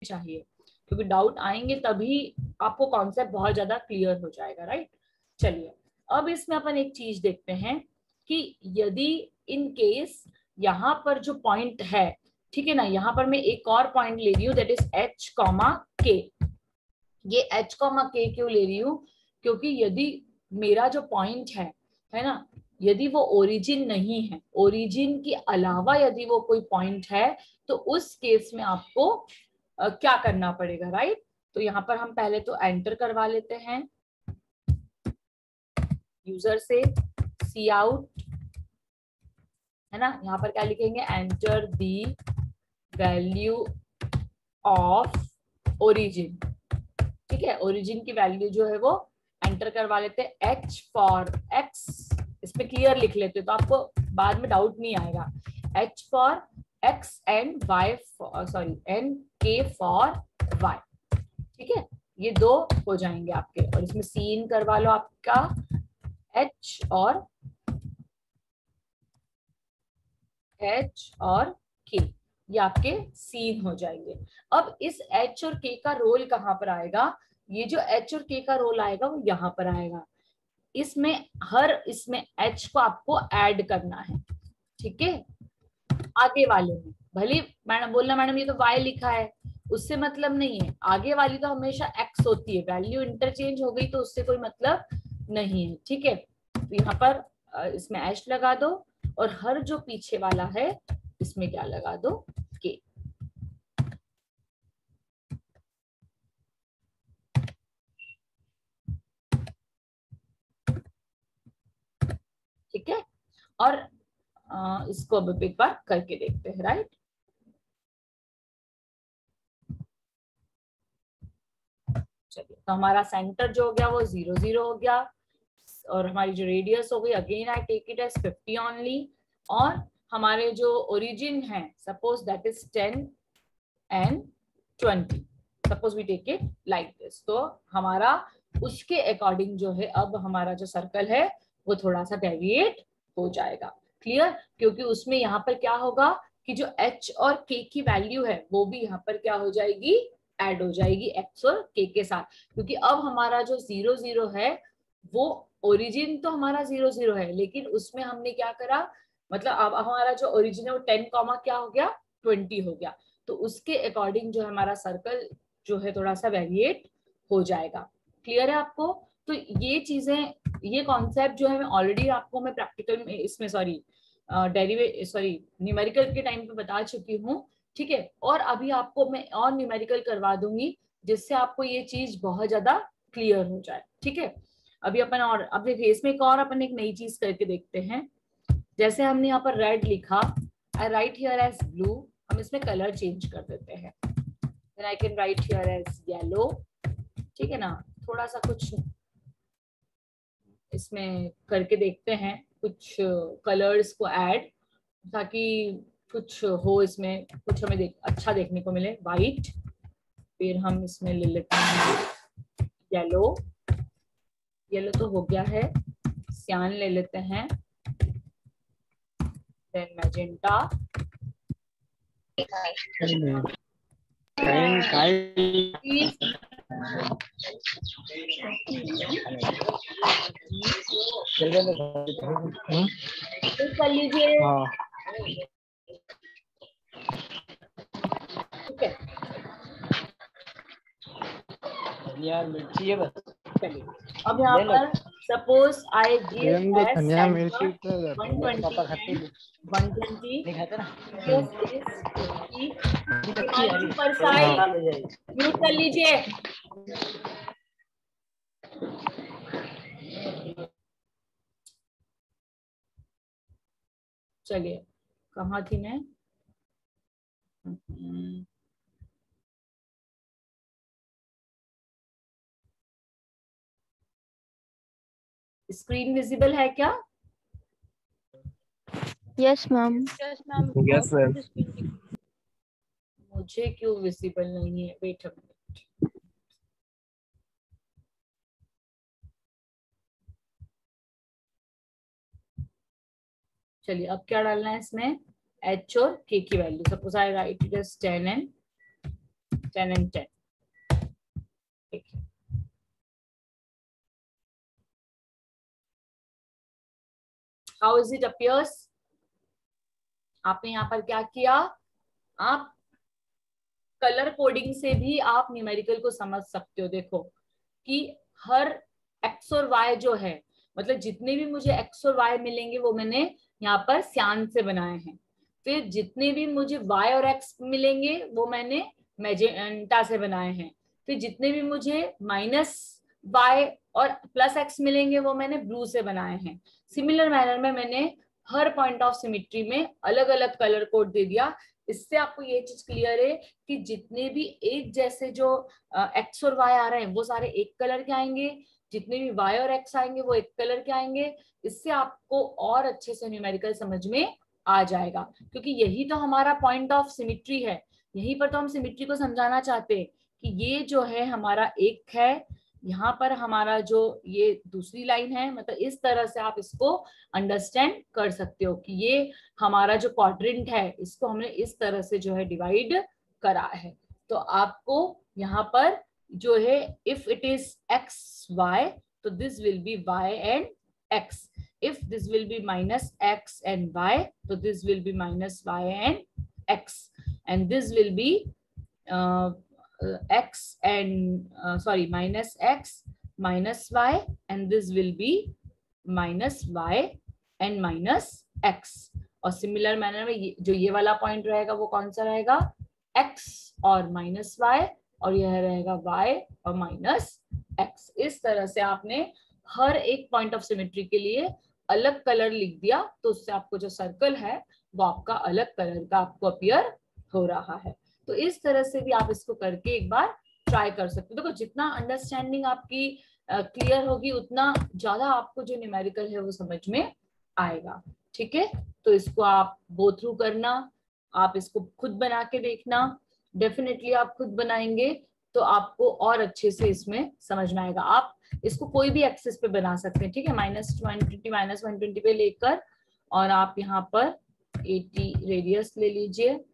चाहिए, क्योंकि डाउट आएंगे तभी आपको कॉन्सेप्ट बहुत ज्यादा क्लियर हो जाएगा, राइट। चलिए अब इसमें अपन एक चीज देखते हैं कि यदि इन केस यहाँ पर जो पॉइंट है, ठीक है ना, यहाँ पर मैं एक और पॉइंट ले रही हूँ, that is h comma k। ये h कॉमा k क्यों ले रही हूँ, क्योंकि यदि मेरा जो पॉइंट है ना, यदि वो ओरिजिन नहीं है, ओरिजिन के अलावा यदि वो कोई पॉइंट है, तो उस केस में आपको क्या करना पड़ेगा, राइट। तो यहाँ पर हम पहले तो एंटर करवा लेते हैं यूजर से सी आउट, है ना। यहाँ पर क्या लिखेंगे, enter the value of origin, ठीक है। ओरिजिन की वैल्यू जो है वो एंटर करवा लेते हैं, h फॉर x, इसमें क्लियर लिख लेते हैं तो आपको बाद में डाउट नहीं आएगा, h for x and y sorry and k for y, ठीक है। ये दो हो जाएंगे आपके, और इसमें सीन करवा लो आपका h और k, ये आपके सीन हो जाएंगे। अब इस h और k का रोल कहां पर आएगा, ये जो h और k का रोल आएगा वो यहाँ पर आएगा। इसमें इसमें h को आपको ऐड करना है, ठीक है। आगे वाले में भले मैडम बोलना मैडम ये तो y लिखा है, उससे मतलब नहीं है, आगे वाली तो हमेशा x होती है, वैल्यू इंटरचेंज हो गई तो उससे कोई मतलब नहीं है, ठीक है। तो यहाँ पर इसमें h लगा दो, और हर जो पीछे वाला है इसमें क्या लगा दो, k, ठीक है। और इसको अब एक बार करके देखते हैं, राइट। चलिए तो हमारा सेंटर जो हो गया वो 0 0 हो गया, और हमारी जो रेडियस हो गई, again I take it as 50 only, और हमारे जो ओरिजिन है suppose that is 10 and 20, suppose we take it like this, तो हमारा उसके अकॉर्डिंग जो है अब हमारा जो सर्कल है वो थोड़ा सा डेविएट हो जाएगा, क्लियर। क्योंकि उसमें यहाँ पर क्या होगा कि जो h और k की वैल्यू है वो भी यहाँ पर क्या हो जाएगी, ऐड हो जाएगी x और k के साथ, क्योंकि अब हमारा जो 0 0 है वो ओरिजिन तो हमारा 0 0 है, लेकिन उसमें हमने क्या करा, मतलब अब हमारा जो ओरिजिन है वो 10 कॉमा क्या हो गया, 20 हो गया, तो उसके अकॉर्डिंग जो हमारा सर्कल जो है थोड़ा सा वेरिएट हो जाएगा, क्लियर है आपको। तो ये चीजें, ये कॉन्सेप्ट जो है मैं ऑलरेडी आपको मैं प्रैक्टिकल में इसमें न्यूमेरिकल के टाइम पे बता चुकी हूँ, ठीक है। और अभी आपको मैं और न्यूमेरिकल करवा दूंगी जिससे आपको ये चीज बहुत ज्यादा क्लियर हो जाए, ठीक है। अभी अपन और अब देखिए इसमें एक और अपन एक नई चीज करके देखते हैं, जैसे हमने यहाँ पर रेड लिखा, I write here as blue, हम इसमें कलर चेंज कर देते हैं, then I can write here as yellow, ठीक है ना। थोड़ा सा कुछ इसमें करके देखते हैं, कुछ कलर्स को ऐड, ताकि कुछ हो इसमें, कुछ हमें अच्छा देखने को मिले। वाइट, फिर हम इसमें ले लेते हैं येलो, येलो तो हो गया है, सियान ले लेते हैं, देन मैजेंटा, कर लीजिए, ठीक है। यार मिर्ची है बस, चलिए अब यहाँ पर suppose I give as centre 120 परसाई, म्यूट कर लीजिए। चलिए कहाँ थी मैं, स्क्रीन विजिबल है क्या? Yes ma'am. Yes sir. मुझे क्यों विजिबल नहीं है, वेट अ मिनट। चलिए अब क्या डालना है इसमें, h और k की वैल्यू, suppose I write it as 10 and 10 and 10. How is it appears? आपने यहाँ पर क्या किया, आप कलर कोडिंग से भी आप न्यूमेरिकल को समझ सकते हो। देखो कि हर एक्स और वाई जो है, मतलब जितने भी मुझे एक्स और वाई मिलेंगे वो मैंने यहाँ पर सियान से बनाए हैं। फिर जितने भी मुझे वाई और एक्स मिलेंगे वो मैंने मैजेंटा से बनाए हैं। फिर जितने भी मुझे माइनस वाई और प्लस एक्स मिलेंगे वो मैंने ब्लू से बनाए हैं। सिमिलर मैनर में मैंने हर पॉइंट ऑफ सिमेट्री में अलग अलग कलर कोड दे दिया। इससे आपको ये चीज क्लियर है कि जितने भी एक जैसे जो एक्स और वाई आ रहे हैं वो सारे एक कलर के आएंगे, जितने भी वाई और एक्स आएंगे वो एक कलर के आएंगे। इससे आपको और अच्छे से न्यूमेरिकल समझ में आ जाएगा, क्योंकि यही तो हमारा पॉइंट ऑफ सिमेट्री है। यहीं पर तो हम सिमेट्री को समझाना चाहते हैं कि ये जो है हमारा एक है, यहाँ पर हमारा जो ये दूसरी लाइन है, मतलब इस तरह से आप इसको अंडरस्टैंड कर सकते हो कि ये हमारा जो क्वाड्रेंट है इसको हमने इस तरह से जो है डिवाइड करा है। तो आपको यहाँ पर जो है if it is X Y तो this will be Y and X, if this will be minus X and Y तो this will be minus Y and X, and this will be x and sorry minus x minus y, and this will be minus y and minus x. और similar manner में जो ये वाला point रहेगा वो कौन सा रहेगा, x और माइनस y, और यह रहेगा y और माइनस x। इस तरह से आपने हर एक पॉइंट ऑफ सिमेट्री के लिए अलग कलर लिख दिया, तो उससे आपको जो सर्कल है वो आपका अलग कलर का आपको अपीयर हो रहा है। तो इस तरह से भी आप इसको करके एक बार ट्राई कर सकते हो। देखो जितना अंडरस्टैंडिंग आपकी क्लियर होगी उतना ज्यादा आपको जो न्यूमेरिकल है वो समझ में आएगा। ठीक है, तो इसको आप गो थ्रू करना, आप इसको खुद बना के देखना। डेफिनेटली आप खुद बनाएंगे तो आपको और अच्छे से इसमें समझ में आएगा। आप इसको कोई भी एक्सिस पे बना सकते हैं। ठीक है, -120 -120 पे लेकर और आप यहाँ पर 80 रेडियस ले लीजिए।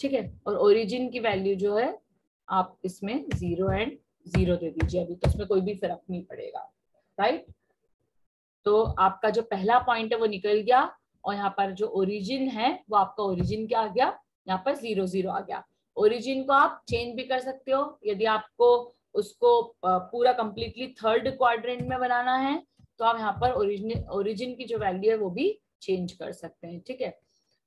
ठीक है, और ओरिजिन की वैल्यू जो है आप इसमें 0 एंड 0 दे दीजिए। अभी तो इसमें कोई भी फर्क नहीं पड़ेगा, राइट। तो आपका जो पहला पॉइंट है वो निकल गया, और यहाँ पर जो ओरिजिन है वो आपका ओरिजिन क्या आ गया, यहाँ पर 0 0 आ गया। ओरिजिन को आप चेंज भी कर सकते हो, यदि आपको उसको पूरा कंप्लीटली थर्ड क्वाड्रेंट में बनाना है तो आप यहाँ पर ओरिजिन की जो वैल्यू है वो भी चेंज कर सकते हैं। ठीक है,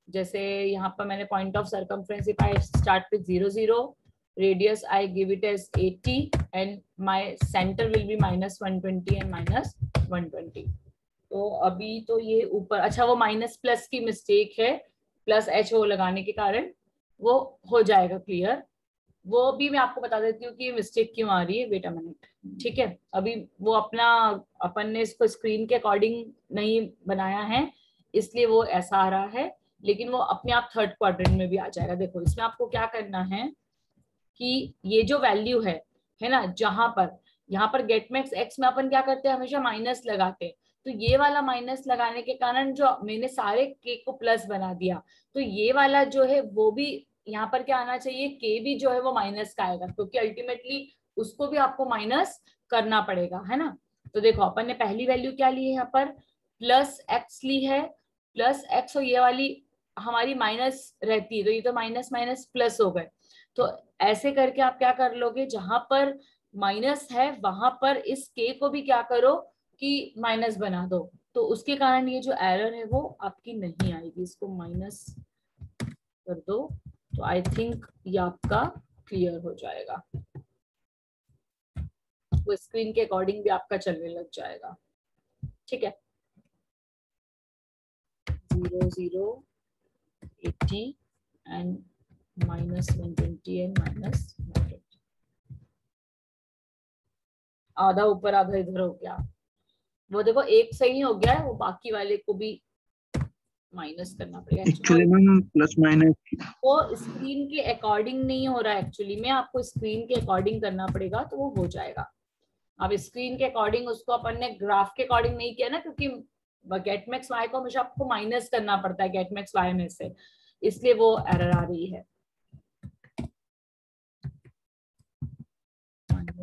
जैसे यहाँ पर मैंने point of circumference if I start with 0 0, radius I give it as 80 and my centre will be -120 and -120। तो अभी तो ये ऊपर, अच्छा वो माइनस प्लस की मिस्टेक है, प्लस एच ओ लगाने के कारण वो हो जाएगा क्लियर। वो भी मैं आपको बता देती हूँ कि ये मिस्टेक क्यों आ रही है। Wait a minute. ठीक है, अभी वो अपन ने इसको स्क्रीन के अकॉर्डिंग नहीं बनाया है इसलिए वो ऐसा आ रहा है, लेकिन वो अपने आप थर्ड क्वाड्रेंट में भी आ जाएगा। देखो इसमें आपको क्या करना है कि ये जो वैल्यू है ना, जहां पर यहाँ पर गेट मैक्स एक्स में अपन क्या करते हैं, हमेशा माइनस लगाते हैं। तो ये वाला माइनस लगाने के कारण जो मैंने सारे के को प्लस बना दिया, तो ये वाला जो है वो भी यहाँ पर क्या आना चाहिए, के भी जो है वो माइनस का आएगा, क्योंकि अल्टीमेटली उसको भी आपको माइनस करना पड़ेगा, है ना। तो देखो अपन ने पहली वैल्यू क्या ली है, यहाँ पर प्लस एक्स ली है, प्लस एक्स, और ये वाली हमारी माइनस रहती है, तो ये तो माइनस माइनस प्लस हो गए। तो ऐसे करके आप क्या कर लोगे, जहां पर माइनस है वहां पर इस के को भी क्या करो कि माइनस बना दो, तो उसके कारण ये जो एरर है वो आपकी नहीं आएगी। इसको माइनस कर दो तो आई थिंक ये आपका क्लियर हो जाएगा, वो स्क्रीन के अकॉर्डिंग भी आपका चलने लग जाएगा। ठीक है, 0 0 80 एंड -120 एंड -120, आधा ऊपर आधा इधर हो गया। वो देखो एक सही हो गया है, वो बाकी वाले को भी माइनस करना पड़ेगा। एक्चुअली मैम प्लस माइनस वो स्क्रीन के अकॉर्डिंग नहीं हो रहा है, एक्चुअली में आपको स्क्रीन के अकॉर्डिंग करना पड़ेगा तो वो हो जाएगा। अब स्क्रीन के अकॉर्डिंग उसको अपन ने ग्राफ के अकॉर्डिंग नहीं किया ना, क्योंकि गेट मैक्स वाई को हमेशा आपको माइनस करना पड़ता है गेट मैक्स वाई में से, इसलिए वो एरर आ रही है।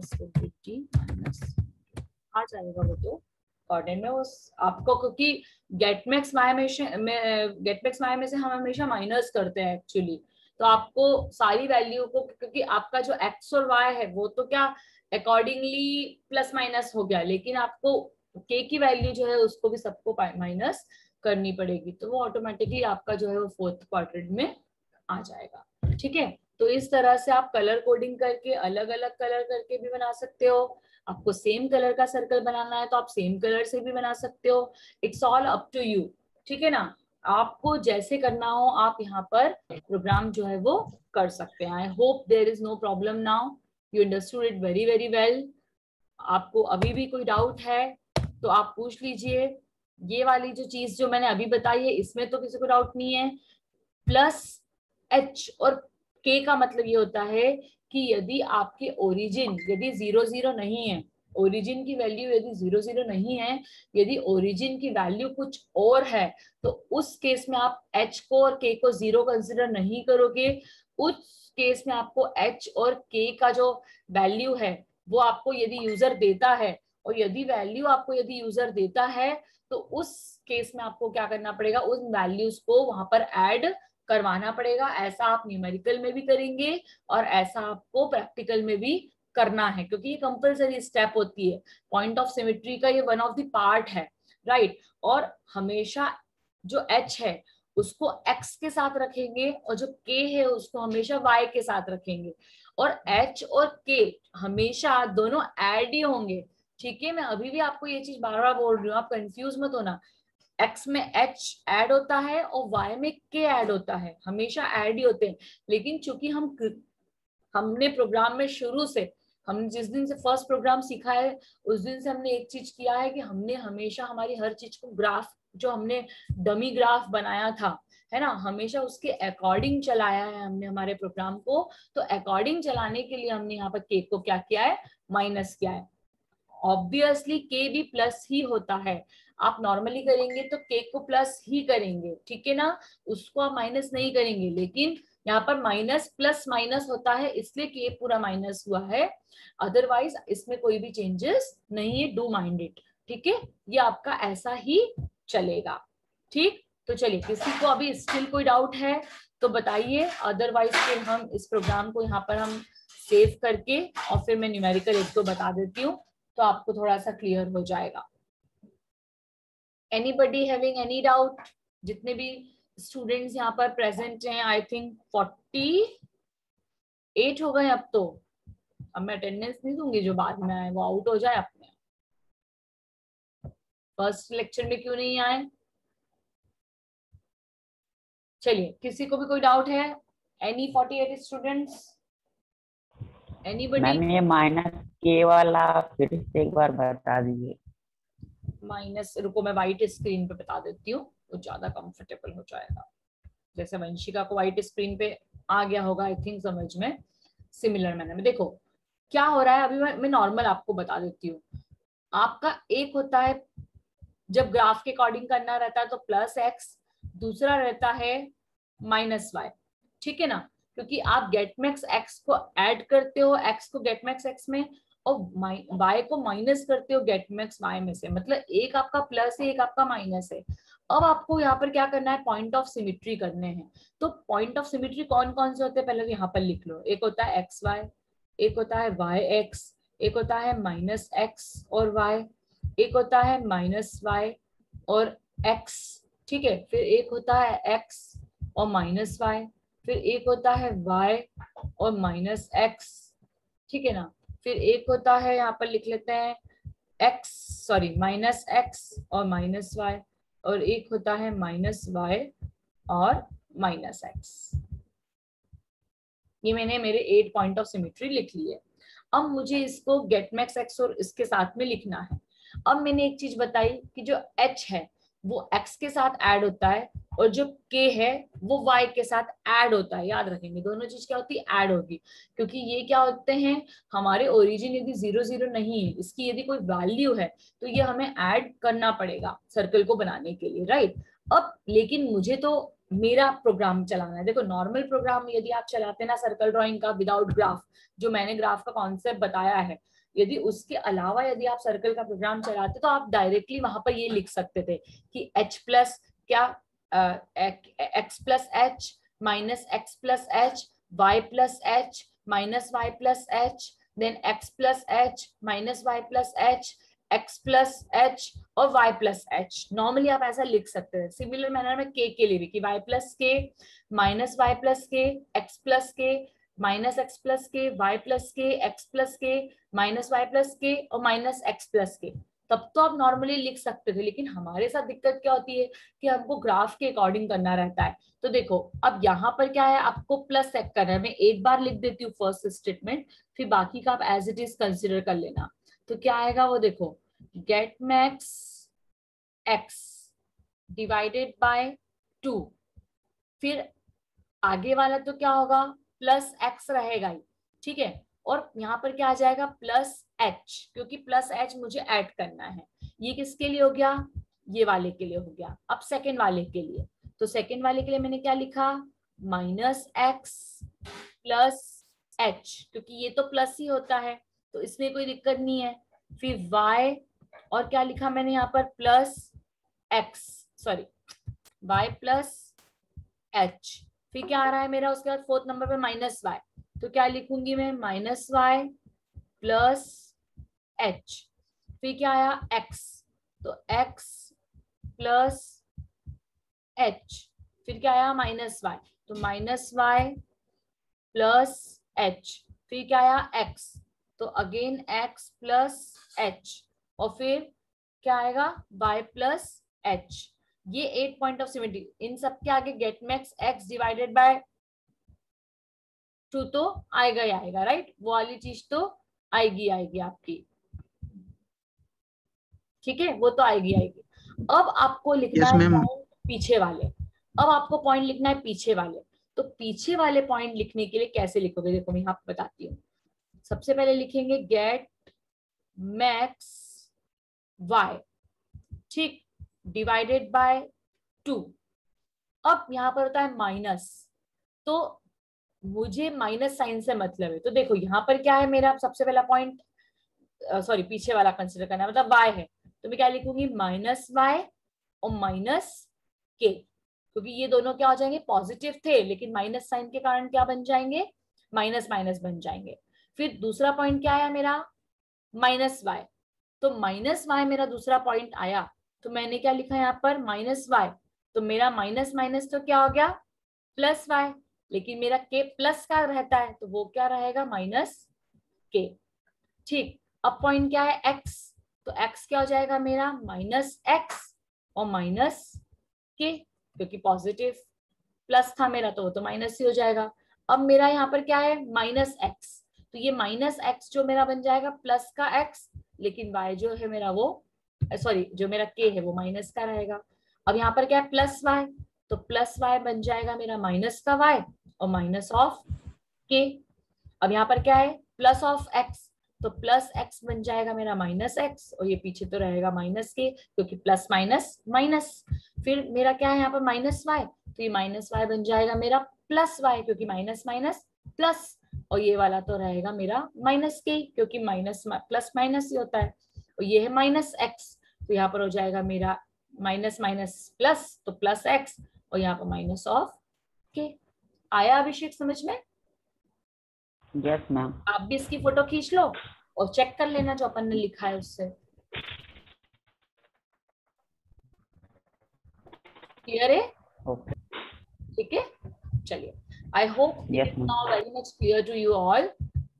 माइनस टी माइनस आ जाएगा वो तो कोऑर्डिनेट में उस आपको, क्योंकि गेटमैक्स वाई में से हम हमेशा माइनस करते हैं एक्चुअली। तो आपको सारी वैल्यू को, क्योंकि आपका जो एक्स और वाई है वो तो क्या अकॉर्डिंगली प्लस माइनस हो गया, लेकिन आपको के की वैल्यू जो है उसको भी सबको माइनस करनी पड़ेगी, तो वो ऑटोमेटिकली आपका जो है वो फोर्थ क्वाड्रेंट में आ जाएगा। ठीक है, तो इस तरह से आप कलर कोडिंग करके अलग अलग कलर करके भी बना सकते हो। आपको सेम कलर का सर्कल बनाना है तो आप सेम कलर से भी बना सकते हो। It's all up to you. ठीक है ना, आपको जैसे करना हो आप यहाँ पर प्रोग्राम जो है वो कर सकते हैं। I hope there is no problem now, you understood it very very well. आपको अभी भी कोई डाउट है तो आप पूछ लीजिए। ये वाली जो चीज जो मैंने अभी बताई है इसमें तो किसी को डाउट नहीं है। प्लस एच और के का मतलब ये होता है कि यदि आपके ओरिजिन यदि 0 0 नहीं है, ओरिजिन की वैल्यू यदि 0 0 नहीं है, यदि ओरिजिन की वैल्यू कुछ और है, तो उस केस में आप एच को और के को 0 कंसिडर नहीं करोगे। उस केस में आपको एच और के का जो वैल्यू है वो आपको यदि यूजर देता है, और यदि वैल्यू आपको यदि यूजर देता है, तो उस केस में आपको क्या करना पड़ेगा, उन वैल्यूज को वहां पर ऐड करवाना पड़ेगा। ऐसा आप न्यूमेरिकल में भी करेंगे और ऐसा आपको प्रैक्टिकल में भी करना है, क्योंकि ये कंपलसरी स्टेप होती है। पॉइंट ऑफ सिमेट्री का ये वन ऑफ द पार्ट है, राइट। और हमेशा जो एच है उसको एक्स के साथ रखेंगे और जो के है उसको हमेशा वाई के साथ रखेंगे, और एच और के हमेशा दोनों ऐड ही होंगे। ठीक है, मैं अभी भी आपको ये चीज बार बार बोल रही हूँ, आप कंफ्यूज मत होना। एक्स में एच ऐड होता है और वाई में के ऐड होता है, हमेशा ऐड ही होते हैं। लेकिन चूंकि हमने प्रोग्राम में शुरू से, हमने जिस दिन से फर्स्ट प्रोग्राम सीखा है उस दिन से हमने एक चीज किया है कि हमने हमेशा हमारी हर चीज को ग्राफ, जो हमने डमी ग्राफ बनाया था है ना, हमेशा उसके अकॉर्डिंग चलाया है हमने हमारे प्रोग्राम को। तो अकॉर्डिंग चलाने के लिए हमने यहाँ पर के को क्या किया है, माइनस किया है। ऑब्वियसली के भी प्लस ही होता है, आप नॉर्मली करेंगे तो के को प्लस ही करेंगे, ठीक है ना, उसको आप माइनस नहीं करेंगे। लेकिन यहाँ पर माइनस प्लस माइनस होता है इसलिए के पूरा माइनस हुआ है, अदरवाइज इसमें कोई भी चेंजेस नहीं है, डू माइंड इट। ठीक है, ये आपका ऐसा ही चलेगा। ठीक, तो चलिए, किसी को अभी स्टिल कोई डाउट है तो बताइए, अदरवाइज फिर हम इस प्रोग्राम को यहाँ पर हम सेव करके और फिर मैं न्यूमेरिकल एक दो बता देती हूँ तो आपको थोड़ा सा क्लियर हो जाएगा। Anybody having any doubt? जितने भी स्टूडेंट्स यहाँ पर प्रेजेंट हैं, आई थिंक 48 हो गए अब तो। अब मैं अटेंडेंस नहीं दूंगी, जो बाद में आए वो आउट हो जाए अपने। फर्स्ट लेक्चर में क्यों नहीं आए? चलिए, किसी को भी कोई डाउट है? Any 48 students? एनीबडी? मैम ये माइनस के वाला फिर से एक बार बता दीजिए। माइनस, रुको मैं व्हाइट स्क्रीन पे बता देती हूँ, वो ज्यादा कंफर्टेबल हो जाएगा। जैसे वंशिका को व्हाइट स्क्रीन पे आ गया होगा आई थिंक समझ में, सिमिलर मैनर में। देखो क्या हो रहा है, अभी मैं नॉर्मल आपको बता देती हूँ। आपका एक होता है जब ग्राफ के अकॉर्डिंग करना रहता है तो प्लस एक्स, दूसरा रहता है माइनस वाई। ठीक है ना, क्योंकि आप गेटमैक्स एक्स को ऐड करते हो एक्स को गेटमैक्स एक्स में, और वाई को माइनस करते हो गेटमैक्स वाई में से, मतलब एक आपका प्लस है एक आपका माइनस है। अब आपको यहाँ पर क्या करना है, पॉइंट ऑफ सिमिट्री करने हैं। तो पॉइंट ऑफ सिमिट्री कौन कौन से होते हैं पहले यहाँ पर लिख लो। एक होता है एक्स वाई, एक होता है वाई एक्स, एक होता है माइनस एक्स और वाई, एक होता है माइनस वाई और एक्स। ठीक है, फिर एक होता है एक्स और माइनस वाई, फिर एक होता है वाई और माइनस एक्स। ठीक है ना, फिर एक होता है यहाँ पर लिख लेते हैं एक्स, सॉरी माइनस एक्स और माइनस वाई, और एक होता है माइनस वाई और माइनस एक्स। ये मैंने मेरे 8 पॉइंट ऑफ सिमेट्री लिख लिए। अब मुझे इसको गेटमैक्स एक्स और इसके साथ में लिखना है। अब मैंने एक चीज बताई कि जो एच है वो एक्स के साथ ऐड होता है और जो के है वो वाई के साथ ऐड होता है। याद रखेंगे दोनों चीज क्या होती है, ऐड होगी, क्योंकि ये क्या होते हैं हमारे ओरिजिन यदि 0 0 नहीं है, इसकी यदि कोई वैल्यू है तो ये हमें ऐड करना पड़ेगा सर्कल को बनाने के लिए, राइट। अब लेकिन मुझे तो मेरा प्रोग्राम चलाना है। देखो नॉर्मल प्रोग्राम यदि आप चलाते हैं ना सर्कल ड्राइंग का विदाउट ग्राफ, जो मैंने ग्राफ का कॉन्सेप्ट बताया है, यदि उसके अलावा यदि आप सर्कल का प्रोग्राम चलाते तो आप डायरेक्टली वहां पर ये लिख सकते थे कि h प्लस क्या x plus h minus x plus h, y plus h minus y plus h, then x plus h minus y plus h, x plus h और y प्लस एच। नॉर्मली आप ऐसा लिख सकते हैं। Similar manner में k के लिए भी कि y प्लस के माइनस वाई प्लस के, x प्लस के माइनस एक्स प्लस के, वाई प्लस के, एक्स प्लस के माइनस वाई प्लस के और माइनस एक्स प्लस के, तब तो आप नॉर्मली लिख सकते थे। लेकिन हमारे साथ दिक्कत क्या होती है कि हमको ग्राफ के अकॉर्डिंग करना रहता है। तो देखो अब यहाँ पर क्या है, आपको प्लस चेक करना है। मैं एक बार लिख देती हूँ फर्स्ट स्टेटमेंट, फिर बाकी का आप एज इट इज कंसिडर कर लेना। तो क्या आएगा वो देखो, get max x divided by 2, फिर आगे वाला तो क्या होगा प्लस एक्स रहेगा ही, ठीक है। और यहाँ पर क्या आ जाएगा प्लस एच, क्योंकि प्लस एच मुझे ऐड करना है। ये किसके लिए हो गया, ये वाले के लिए हो गया। अब सेकंड वाले के लिए, तो सेकंड वाले के लिए मैंने क्या लिखा, माइनस एक्स प्लस एच, क्योंकि ये तो प्लस ही होता है तो इसमें कोई दिक्कत नहीं है। फिर y और क्या लिखा मैंने यहाँ पर plus x, sorry y plus H, फिर क्या आ रहा है मेरा उसके बाद फोर्थ नंबर पे माइनस वाई, तो क्या लिखूंगी मैं माइनस वाई प्लस एच, फिर क्या आया एक्स, तो एक्स प्लस एच, फिर क्या आया माइनस वाई, तो माइनस वाई प्लस एच, फिर क्या आया एक्स, तो अगेन एक्स प्लस एच, और फिर क्या आएगा y प्लस एच। ये 8 पॉइंट ऑफ सिमेट्री। इन सब के आगे get max x divided by 2 तो आएगा ही आएगा, राइट, वो वाली चीज तो आएगी आएगी आपकी, ठीक है, वो तो आएगी आएगी। अब आपको लिखना है पॉइंट पीछे वाले, अब आपको पॉइंट लिखना है पीछे वाले। तो पीछे वाले पॉइंट लिखने के लिए कैसे लिखोगे, देखो मैं यहाँ बताती हूँ। सबसे पहले लिखेंगे गेट मैक्स y, ठीक, डिवाइडेड बाय 2। अब यहाँ पर होता है माइनस, तो मुझे माइनस साइन से मतलब है। तो देखो यहाँ पर क्या है मेरा सबसे पहला पॉइंट, सॉरी पीछे वाला कंसिडर करना है, मतलब y है, तो मैं क्या लिखूंगी माइनस y और माइनस k, क्योंकि ये दोनों क्या हो जाएंगे पॉजिटिव थे, लेकिन माइनस साइन के कारण क्या बन जाएंगे, माइनस माइनस बन जाएंगे। फिर दूसरा पॉइंट क्या आया मेरा माइनस y, तो माइनस y मेरा दूसरा पॉइंट आया, तो मैंने क्या लिखा यहाँ पर माइनस y, तो मेरा माइनस माइनस तो क्या हो गया प्लस y, लेकिन मेरा k प्लस का रहता है तो वो क्या रहेगा माइनस k, ठीक। अब पॉइंट क्या है x, तो x क्या हो जाएगा मेरा माइनस x और माइनस k, क्योंकि पॉजिटिव प्लस था मेरा तो वो तो माइनस ही हो जाएगा। अब मेरा यहाँ पर क्या है माइनस x, तो ये माइनस x जो मेरा बन जाएगा प्लस का x, लेकिन y जो है मेरा वो, सॉरी जो मेरा k है वो माइनस का रहेगा। अब यहाँ पर क्या है प्लस y, तो प्लस y बन जाएगा मेरा माइनस का y और माइनस ऑफ k। अब यहाँ पर क्या है प्लस ऑफ x, तो प्लस x बन जाएगा मेरा माइनस x और ये पीछे तो रहेगा माइनस k, क्योंकि प्लस माइनस माइनस। फिर मेरा क्या है यहाँ पर माइनस y, तो ये माइनस y बन जाएगा मेरा प्लस y, क्योंकि माइनस माइनस प्लस, और ये वाला तो रहेगा मेरा माइनस k, क्योंकि माइनस प्लस माइनस ही होता है, और ये है माइनस x, तो यहाँ पर हो जाएगा मेरा माइनस माइनस प्लस, तो प्लस x और यहाँ पर माइनस ऑफ k। आया अभिषेक समझ में? Yes ma'am. आप भी इसकी फोटो खींच लो और चेक कर लेना जो अपन ने लिखा है उससे। क्लियर है? ओके। ठीक है, चलिए I hope it is now very much clear to you all.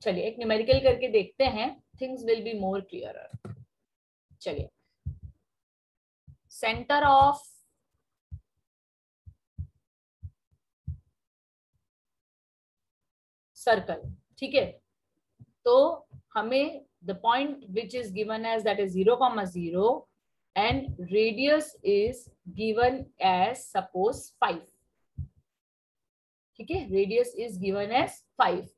चलिए एक न्यूमेरिकल करके देखते हैं, things will be more clearer. चलिए सेंटर ऑफ सर्कल, ठीक है, तो हमें the point which is given as that is 0,0 and radius is given as suppose 5, ठीक है, radius is given as 5।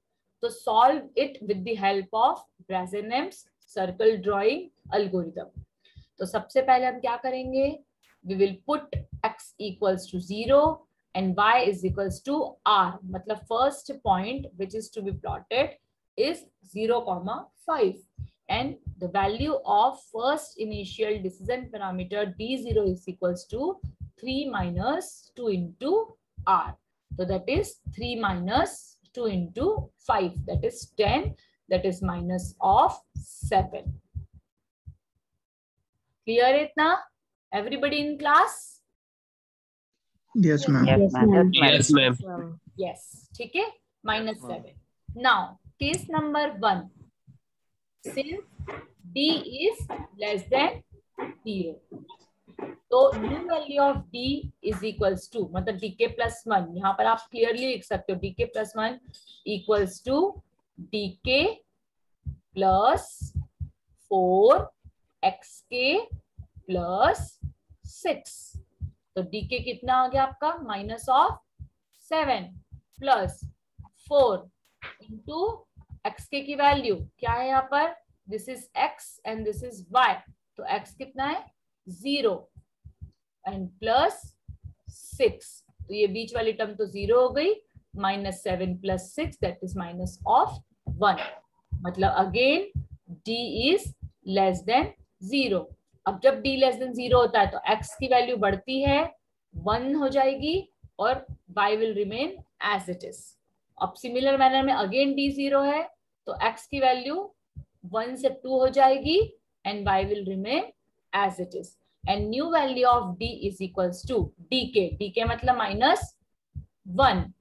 तो solve it with the help of Brazenham's circle drawing algorithm। तो सबसे पहले हम क्या करेंगे, we will put x equals to 0 and y is equals to r, मतलब first point which is to be plotted is 0,5। and the value of first initial decision parameter D0 is equals to 3 minus 2 into R. So that is 3 minus 2 into 5, that is 10, that is minus of 7. Clear it now? Everybody in class? Yes, ma'am. Yes, ma'am. Yes, ma'am. Yes, ठीक है, minus 7. Now, case number 1. Since D is less than 0. तो new value of D is equals to, मतलब DK plus 1, यहाँ पर आप clearly लिख सकते हो DK plus 1 equals to DK plus 4XK plus 6. तो DK कितना आ गया आपका, minus of 7 plus 4 into XK की वैल्यू क्या है यहाँ पर, this is X and this is Y. तो X कितना है 0 एंड प्लस 6. तो ये बीच वाली टर्म तो 0 हो गई. Minus 7 plus 6 that is minus of 1. मतलब again D is less than 0. अब जब D लेस देन 0 होता है तो X की वैल्यू बढ़ती है, 1 हो जाएगी और Y will remain as it is. अब सिमिलर मैनर में अगेन D 0 है तो X की वैल्यू 1 से 2 हो जाएगी and Y will remain as it is. And new value of D is equals to DK. DK मतलब minus 1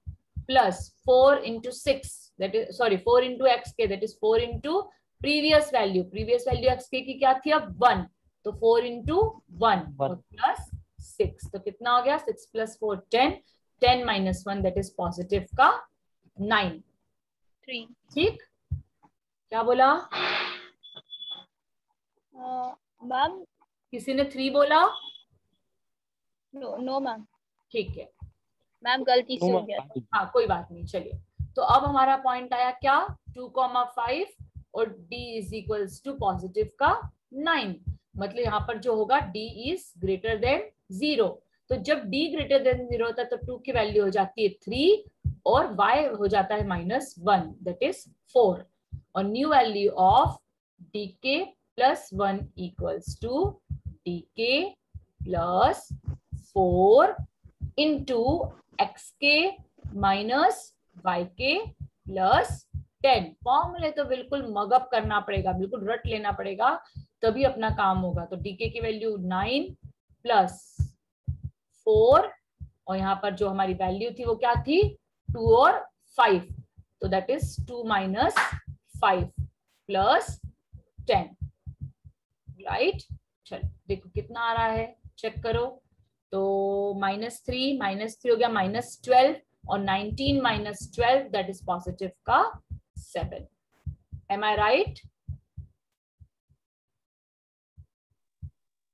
plus 4 into 6. That is, sorry, 4 into XK. That is 4 into previous value. Previous value XK की क्या थी अब 1. तो 4 into 1 plus 6. तो कितना हो गया 6 plus 4 10. 10 minus 1 that is positive का 9. 3. ठीक, क्या बोला मैम? किसी ने 3 बोला? No ma'am. ठीक है मैम गलती से हो गया. हाँ कोई बात नहीं. चलिए, तो अब हमारा पॉइंट आया क्या, 2,5 और D is equals to positive का 9. मतलब यहाँ पर जो होगा D इज ग्रेटर देन 0. तो जब D ग्रेटर देन 0 होता है तो 2 की वैल्यू हो जाती है 3 और Y हो जाता है माइनस 1 दैट इज 4. और new value of DK plus 1 equals to DK plus 4 into XK minus YK plus 10. फॉर्मूले तो बिल्कुल मगअप करना पड़ेगा, बिल्कुल रट लेना पड़ेगा, तभी अपना काम होगा. तो DK की वैल्यू 9 प्लस 4 और यहाँ पर जो हमारी वैल्यू थी वो क्या थी 2 और 5. तो that is 2 minus 5 plus 10. Right, चलो देखो कितना आ रहा है, चेक करो. तो -3 हो गया -12 और 19 माइनस 12 दैट इज पॉजिटिव का 7. एम आई राइट?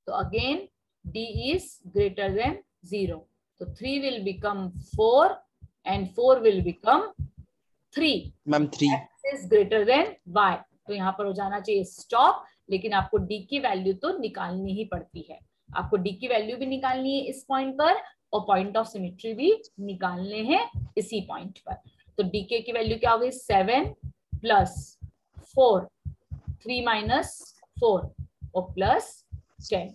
तो again D is greater than 0. So 3 will become 4 and 4 will become 3. Ma'am 3. X is greater than Y. तो यहाँ पर हो जाना चाहिए स्टॉप, लेकिन आपको D की वैल्यू तो निकालनी ही पड़ती है. आपको D की वैल्यू भी निकालनी है इस पॉइंट पर और पॉइंट ऑफ सिमेट्री भी निकालने हैं इसी पॉइंट पर. तो DK की वैल्यू क्या हो गई 7 प्लस 4, 3 माइनस 4 और प्लस 10.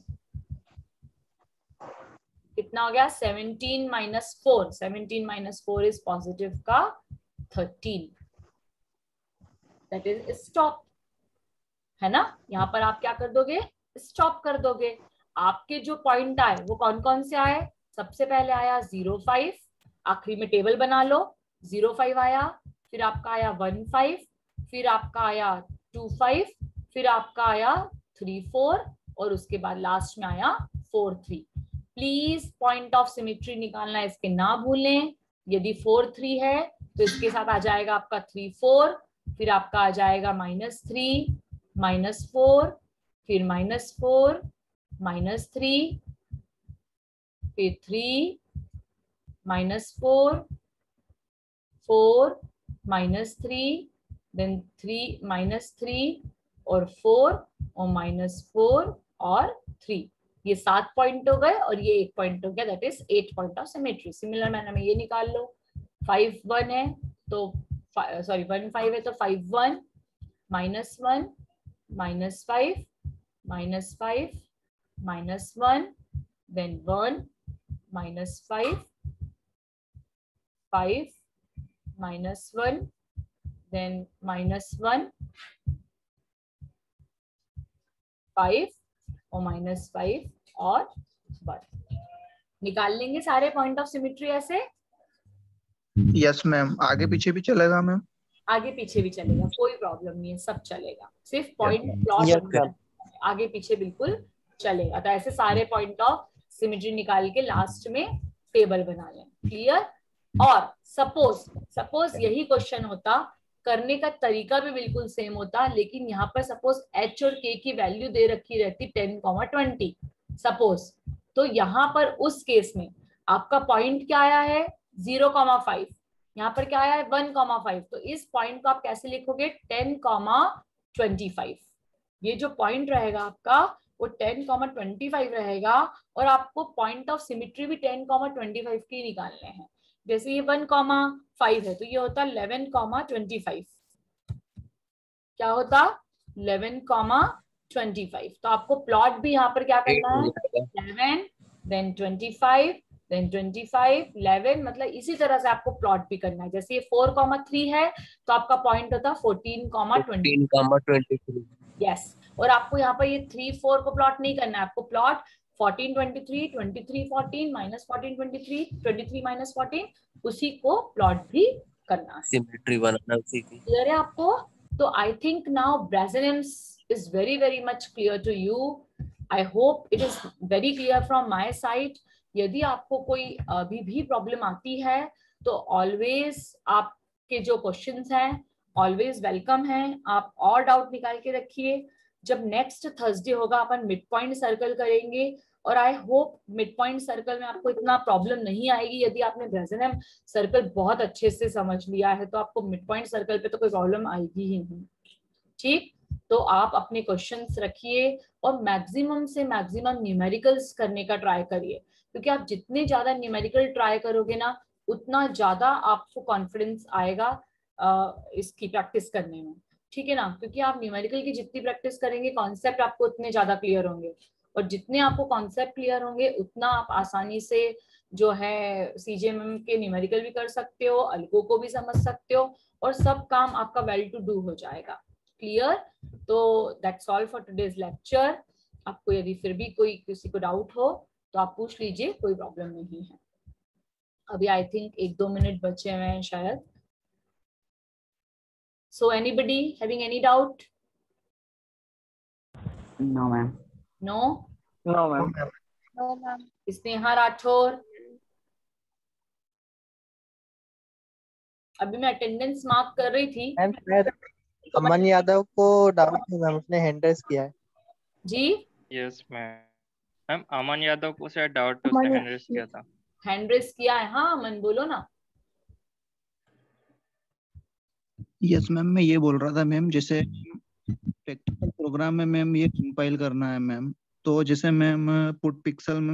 कितना हो गया 17 माइनस 4. 17 माइनस 4 इज पॉजिटिव का 13. दैट इज स्टॉप, है ना. यहाँ पर आप क्या कर दोगे, स्टॉप कर दोगे. आपके जो पॉइंट आए वो कौन कौन से आए, सबसे पहले आया 0,5, आखिरी में टेबल बना लो. 0,5 आया, फिर आपका आया 1,5, फिर आपका आया 2,5, फिर आपका आया 3,4 और उसके बाद लास्ट में आया 4,3. प्लीज पॉइंट ऑफ सिमेट्री निकालना इसके ना भूलें. यदि 4,3 है तो इसके साथ आ जाएगा आपका 3,4, फिर आपका आ जाएगा -3, -4, फिर -4, -3, फिर 3, -4, 4, -3, देन 3, -3 और 4 और -4 और 3. ये 7 पॉइंट हो गए और ये 1 पॉइंट हो गया, that is 8 point of symmetry. Similar manner में ये निकाल लो. 5, 1 है तो सॉरी 1, 5 है तो 5, 1, -1, -5, -5, -1, then 1, -5, 5, -1, then -1, 5 और -5 और 1। निकाल लेंगे सारे पॉइंट ऑफ सिमेट्री ऐसे। यस मैम, आगे पीछे भी चलेगा मैम? आगे पीछे भी चलेगा, कोई प्रॉब्लम नहीं है, सब चलेगा, सिर्फ पॉइंट Yes, प्लॉट आगे पीछे बिल्कुल चलेगा। तो ऐसे सारे पॉइंट ऑफ सिमेट्री निकाल के लास्ट में टेबल बना लें। क्लियर? और सपोज यही क्वेश्चन होता, करने का तरीका भी बिल्कुल सेम होता, लेकिन यहाँ पर सपोज h और k की वैल्यू दे रखी रहती 10, 20 सपोज, तो यहाँ पर उस केस में आपका पॉइंट क्या आया है 0,5, यहाँ पर क्या आया है 1,5। तो इस पॉइंट को आप कैसे लिखोगे 10,25। ये जो पॉइंट रहेगा आपका वो 10,25 रहेगा, और आपको पॉइंट ऑफ सिमेट्री भी 10,25 के निकालने हैं। जैसे ये 1,5 है तो ये होता 11,25। क्या होता 11,25। तो आपको प्लॉट भी यहाँ पर क्या करना है 11, then 25, then 25, 11, मतलब इसी तरह से आपको प्लॉट भी करना है। जैसे ये 4,3 है तो आपका पॉइंट होता 14,23। यस, और आपको यहाँ पर ये 3, 4 को प्लॉट नहीं करना है, आपको प्लॉट 14, 23, 23, 14, -14, 23, 23, -14 उसी को प्लॉट भी करना है, सिमेट्री बनाना उसी की। क्लियर है आपको? तो आई थिंक नाउ ब्रेसिलियम्स is very very much clear to you. I hope it is very clear from my side. यदि आपको कोई अभी भी प्रॉब्लम आती है तो ऑलवेज आपके जो क्वेश्चंस हैं ऑलवेज वेलकम हैं, आप और डाउट निकाल के रखिए। जब नेक्स्ट थर्सडे होगा अपन मिड पॉइंट सर्कल करेंगे, और I hope mid point circle में आपको इतना प्रॉब्लम नहीं आएगी। यदि आपने ब्रेसिलियम सर्कल बहुत अच्छे से समझ लिया है तो आपको मिड पॉइंट सर्कल पे तो कोई प्रॉब्लम आएगी ही नहीं। ठीक, तो आप अपने क्वेश्चंस रखिए और मैक्सिमम से मैक्सिमम न्यूमेरिकल्स करने का ट्राई करिए, क्योंकि आप जितने ज्यादा न्यूमेरिकल ट्राई करोगे ना उतना ज्यादा आपको कॉन्फिडेंस आएगा इसकी प्रैक्टिस करने में। ठीक है ना? क्योंकि आप न्यूमेरिकल की जितनी प्रैक्टिस करेंगे कॉन्सेप्ट आपको उतने ज्यादा क्लियर होंगे, और जितने आपको कॉन्सेप्ट क्लियर होंगे उतना आप आसानी से जो है सीजेएमएम के न्यूमेरिकल भी कर सकते हो, अल्को को भी समझ सकते हो, और सब काम आपका वेल टू डू हो जाएगा। क्लियर? तो that's all for today's lecture. आपको यदि फिर भी कोई किसी को डाउट हो तो आप पूछ लीजिए, कोई प्रॉब्लम नहीं है। अभी आई थिंक 1-2 मिनट बचे हुए हैं शायद। So anybody having any doubt? No, ma'am. No? No, ma'am. No, ma'am. Sneha Rathore, अभी मैं अटेंडेंस मार्क कर रही थी। मैम शायद अमन यादव को डाउट है मैम, उसने हैंड रेस किया है। जी यस मैम, अमन यादव को शायद डाउट है, उसने हैंड रेस किया था। हैंड रेस किया है? हाँ अमन बोलो ना। यस मैम, मैं ये बोल रहा था मैम, जैसे प्रैक्टिकल प्रोग्राम में मैम ये कंपाइल करना है मैम, तो जैसे मैम पुट पिक्सल में